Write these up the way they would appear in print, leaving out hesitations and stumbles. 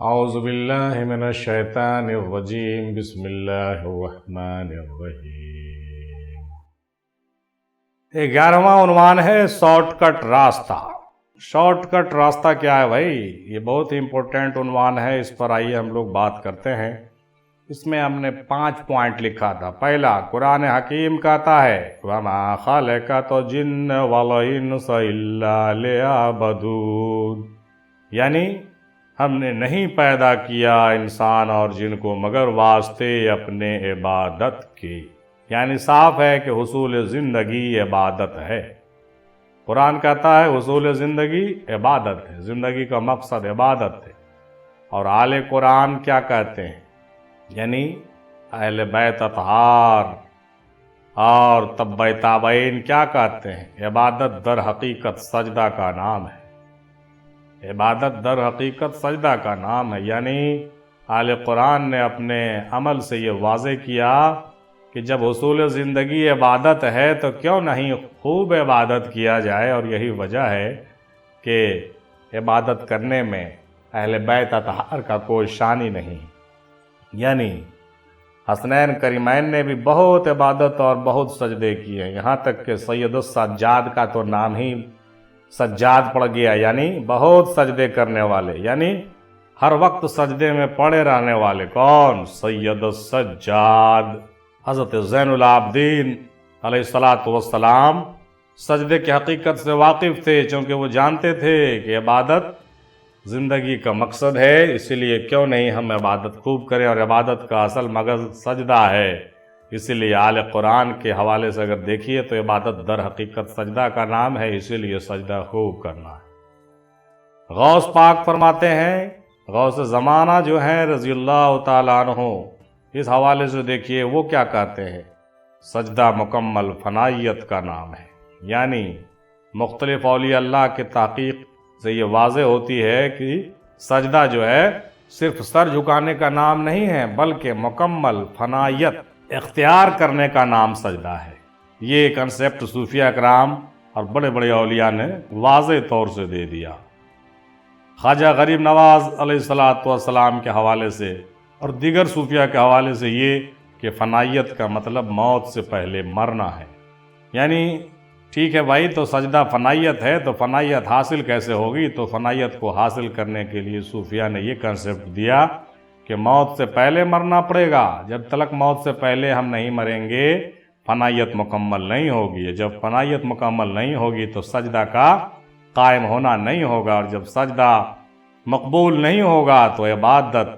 اعوذ باللہ من الشیطان الرجیم بسم اللہ الرحمن الرحیم۔ 11واں عنوان ہے شارٹ کٹ راستہ۔ شارٹ کٹ راستہ کیا ہے بھائی؟ یہ بہت ہی امپورٹنٹ عنوان ہے، اس پر آئیے ہم لوگ بات کرتے ہیں۔ اس میں ہم نے 5 پوائنٹ لکھا تھا۔ پہلا، قرآن حکیم کہتا ہے وَمَا خَلَقْتُ الْجِنَّ وَالْإِنسَ إِلَّا لِيَعْبُدُونِ، یعنی ہم نے نہیں پیدا کیا انسان اور جن کو مگر واسطے اپنے عبادت کے، یعنی صاف ہے کہ حصول زندگی عبادت ہے۔ قرآن کہتا ہے حصول زندگی عبادت ہے، زندگی کا مقصد عبادت ہے۔ اور اہل قرآن کیا کہتے ہیں؟ یعنی اہل بیت اطہار اور تبع تابعین کیا کہتے ہیں؟ عبادت در حقیقت سجدہ کا نام ہے۔ عبادت در حقیقت سجدہ کا نام ہے، یعنی اہل قرآن نے اپنے عمل سے یہ واضح کیا کہ جب حصول زندگی عبادت ہے تو کیوں نہیں خوب عبادت کیا جائے، اور یہی وجہ ہے کہ عبادت کرنے میں اہل بیت اطہار کا کوئی شانی نہیں۔ یعنی حسنین کریمین نے بھی بہت عبادت اور بہت سجدے کیے، یہاں تک کہ سید السجاد کا تو نام ہی سجاد پڑ گیا، یعنی بہت سجدے کرنے والے، یعنی ہر وقت سجدے میں پڑے رہنے والے۔ کون؟ سید السجاد۔ حضرت زین العابدین علیہ السلام سجدے کی حقیقت سے واقف تھے، چونکہ وہ جانتے تھے کہ عبادت زندگی کا مقصد ہے، اسی لیے کیوں نہیں ہم عبادت خوب کریں، اور عبادت کا اصل مغز سجدہ ہے۔ اسی لیے اہل قرآن کے حوالے سے اگر دیکھیے تو عبادت در حقیقت سجدہ کا نام ہے، اسی لیے سجدہ خوب کرنا ہے۔ غوث پاک فرماتے ہیں، غوث زمانہ جو ہیں رضی اللہ تعالیٰ عنہ، اس حوالے سے دیکھیے وہ کیا کہتے ہیں؟ سجدہ مکمل فنائیت کا نام ہے، یعنی مختلف اولیاء اللہ کے تحقیق سے یہ واضح ہوتی ہے کہ سجدہ جو ہے صرف سر جھکانے کا نام نہیں ہے، بلکہ مکمل فنائیت اختیار کرنے کا نام سجدہ ہے۔ یہ کنسیپٹ صوفیہ کرام اور بڑے بڑے اولیاء نے واضح طور سے دے دیا۔ خواجہ غریب نواز علیہ السلام کے حوالے سے اور دیگر صوفیہ کے حوالے سے یہ کہ فنائیت کا مطلب موت سے پہلے مرنا ہے۔ یعنی ٹھیک ہے بھائی، تو سجدہ فنائیت ہے، تو فنائیت حاصل کیسے ہوگی؟ تو فنائیت کو حاصل کرنے کے لیے صوفیہ نے یہ کنسیپٹ دیا کہ موت سے پہلے مرنا پڑے گا۔ جب تک موت سے پہلے ہم نہیں مریں گے فنائیت مکمل نہیں ہوگی، جب فنائیت مکمل نہیں ہوگی تو سجدہ کا قائم ہونا نہیں ہوگا، اور جب سجدہ مقبول نہیں ہوگا تو عبادت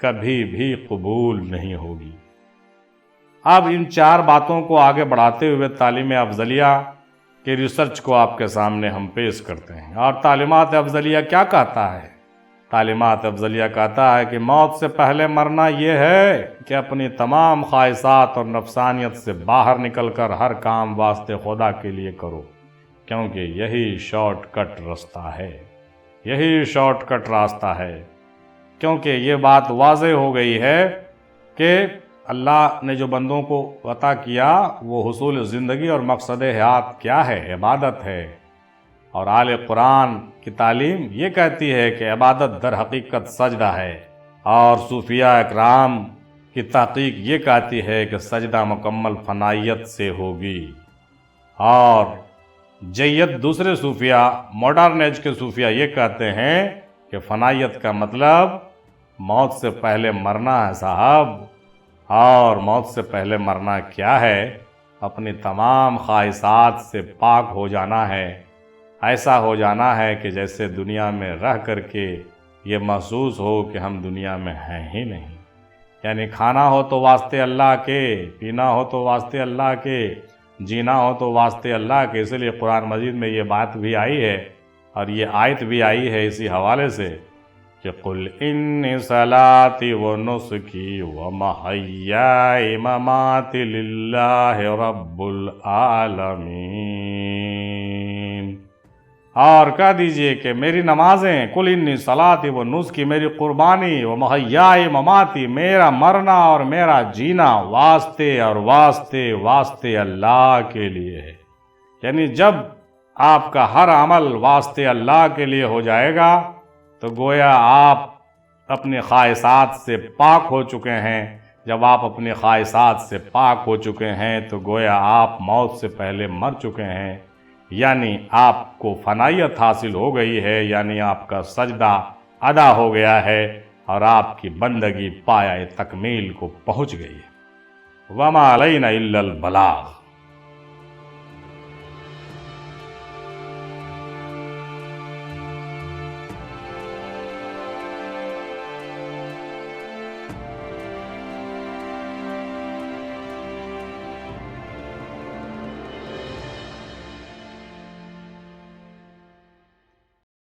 کبھی بھی قبول نہیں ہوگی۔ اب ان 4 باتوں کو آگے بڑھاتے ہوئے تعلیم افضلیہ کے ریسرچ کو آپ کے سامنے ہم پیش کرتے ہیں۔ اور تعلیمات افضلیہ کیا کہتا ہے؟ تعلیمات افضلیہ کہتا ہے کہ موت سے پہلے مرنا یہ ہے کہ اپنی تمام خواہشات اور نفسانیت سے باہر نکل کر ہر کام واسطے خدا کے لیے کرو، کیونکہ یہی شارٹ کٹ راستہ ہے، یہی شارٹ کٹ راستہ ہے۔ کیونکہ یہ بات واضح ہو گئی ہے کہ اللہ نے جو بندوں کو عطا کیا وہ حصول زندگی اور مقصد حیات کیا ہے؟ عبادت ہے۔ اور اہل قرآن کی تعلیم یہ کہتی ہے کہ عبادت در حقیقت سجدہ ہے، اور صوفیہ اکرام کی تحقیق یہ کہتی ہے کہ سجدہ مکمل فنائیت سے ہوگی۔ اور جید دوسرے صوفیہ، ماڈرن ایج کے صوفیہ یہ کہتے ہیں کہ فنائیت کا مطلب موت سے پہلے مرنا ہے صاحب۔ اور موت سے پہلے مرنا کیا ہے؟ اپنی تمام خواہشات سے پاک ہو جانا ہے، ایسا ہو جانا ہے کہ جیسے دنیا میں رہ کر کے یہ محسوس ہو کہ ہم دنیا میں ہیں ہی نہیں۔ یعنی کھانا ہو تو واسطے اللہ کے، پینا ہو تو واسطے اللہ کے، جینا ہو تو واسطے اللہ کے۔ اس لیے قرآن مجید میں یہ بات بھی آئی ہے، اور یہ آیت بھی آئی ہے اسی حوالے سے کہ قُلْ إِنِّ صَلَاتِي وَنُسُكِي وَمَحْيَايَ وَمَمَاتِي لِلَّهِ رَبِّ الْعَالَمِينَ۔ اور کہہ دیجئے کہ میری نمازیں، قُلْ إِنِّ صَلَاتِي وَنُسُكِي، میری قربانی، وَمَحْيَايَ وَمَمَاتِي، میرا مرنا اور میرا جینا واسطے اور واسطے اللہ کے لیے ہے۔ یعنی جب آپ کا ہر عمل واسطے اللہ کے لیے ہو جائے گا تو گویا آپ اپنی خواہشات سے پاک ہو چکے ہیں، جب آپ اپنی خواہشات سے پاک ہو چکے ہیں تو گویا آپ موت سے پہلے مر چکے ہیں، یعنی آپ کو فنائیت حاصل ہو گئی ہے، یعنی آپ کا سجدہ ادا ہو گیا ہے اور آپ کی بندگی پایہ تکمیل کو پہنچ گئی ہے۔ وَمَا عَلَيْنَا إِلَّا الْبَلَاغُ۔